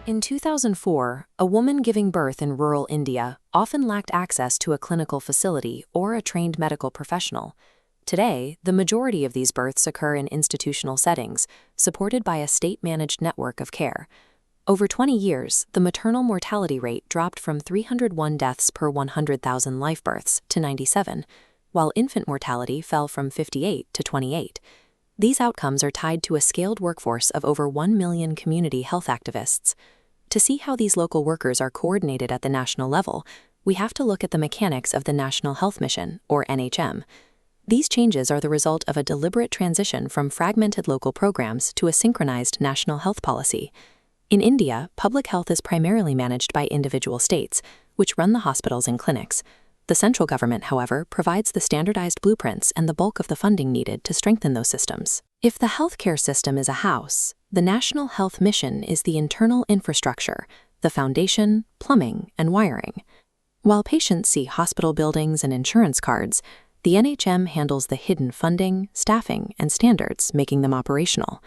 In 2004, a woman giving birth in rural India often lacked access to a clinical facility or a trained medical professional. Today, the majority of these births occur in institutional settings, supported by a state-managed network of care. Over 20 years, the maternal mortality rate dropped from 301 deaths per 100,000 live births to 97, while infant mortality fell from 58 to 28. These outcomes are tied to a scaled workforce of over 1 million community health activists. To see how these local workers are coordinated at the national level, we have to look at the mechanics of the National Health Mission, or NHM. These changes are the result of a deliberate transition from fragmented local programs to a synchronized national health policy. In India, public health is primarily managed by individual states, which run the hospitals and clinics. The central government, however, provides the standardized blueprints and the bulk of the funding needed to strengthen those systems. If the healthcare system is a house, the National Health Mission is the internal infrastructure, the foundation, plumbing, and wiring. While patients see hospital buildings and insurance cards, the NHM handles the hidden funding, staffing, and standards, making them operational.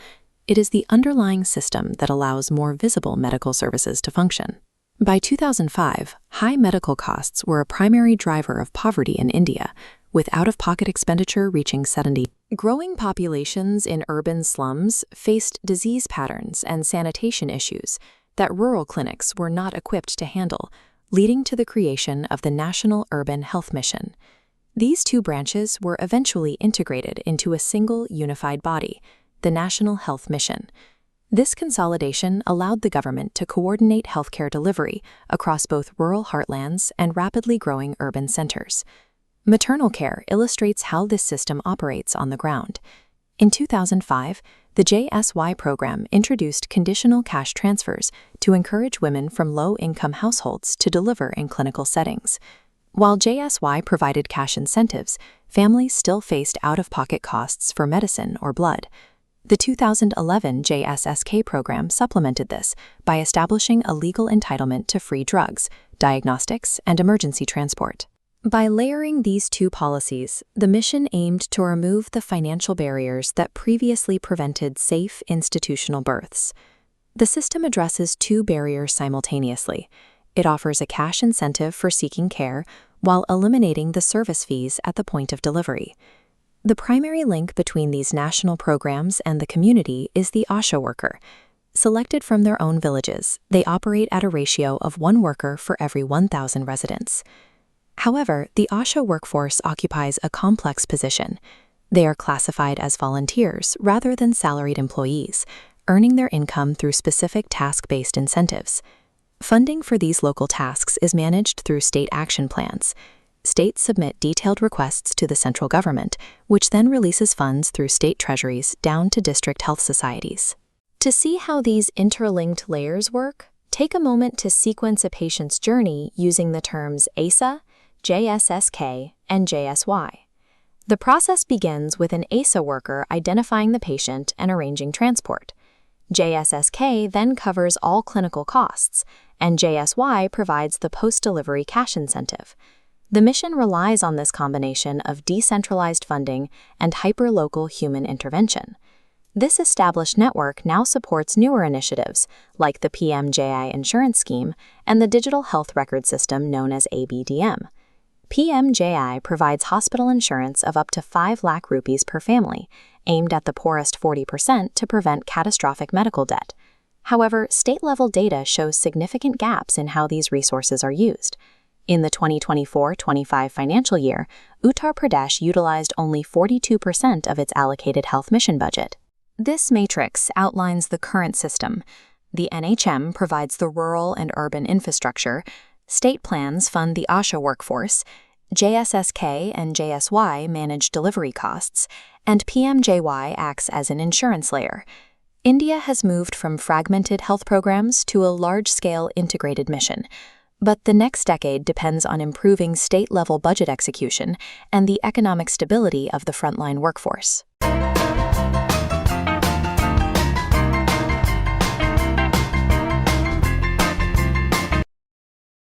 It is the underlying system that allows more visible medical services to function. By 2005, high medical costs were a primary driver of poverty in India, with out-of-pocket expenditure reaching 70%. Growing populations in urban slums faced disease patterns and sanitation issues that rural clinics were not equipped to handle, leading to the creation of the National Urban Health Mission. These two branches were eventually integrated into a single unified body, the National Health Mission. This consolidation allowed the government to coordinate healthcare delivery across both rural heartlands and rapidly growing urban centers. Maternal care illustrates how this system operates on the ground. In 2005, the JSY program introduced conditional cash transfers to encourage women from low-income households to deliver in clinical settings. While JSY provided cash incentives, families still faced out-of-pocket costs for medicine or blood. The 2011 JSSK program supplemented this by establishing a legal entitlement to free drugs, diagnostics, and emergency transport. By layering these two policies, the mission aimed to remove the financial barriers that previously prevented safe institutional births. The system addresses two barriers simultaneously. It offers a cash incentive for seeking care while eliminating the service fees at the point of delivery. The primary link between these national programs and the community is the ASHA worker. Selected from their own villages, they operate at a ratio of 1 worker for every 1,000 residents. However, the ASHA workforce occupies a complex position. They are classified as volunteers rather than salaried employees, earning their income through specific task-based incentives. Funding for these local tasks is managed through state action plans. States submit detailed requests to the central government, which then releases funds through state treasuries down to district health societies. To see how these interlinked layers work, take a moment to sequence a patient's journey using the terms ASA, JSSK, and JSY. The process begins with an ASA worker identifying the patient and arranging transport. JSSK then covers all clinical costs, and JSY provides the post-delivery cash incentive. The mission relies on this combination of decentralized funding and hyper-local human intervention. This established network now supports newer initiatives like the PMJI insurance scheme and the digital health record system known as ABDM. PMJI provides hospital insurance of up to 5 lakh rupees per family, aimed at the poorest 40% to prevent catastrophic medical debt. However, state-level data shows significant gaps in how these resources are used. In the 2024-25 financial year, Uttar Pradesh utilized only 42% of its allocated health mission budget. This matrix outlines the current system. The NHM provides the rural and urban infrastructure, state plans fund the ASHA workforce, JSSK and JSY manage delivery costs, and PMJY acts as an insurance layer. India has moved from fragmented health programs to a large-scale integrated mission, but the next decade depends on improving state-level budget execution and the economic stability of the frontline workforce.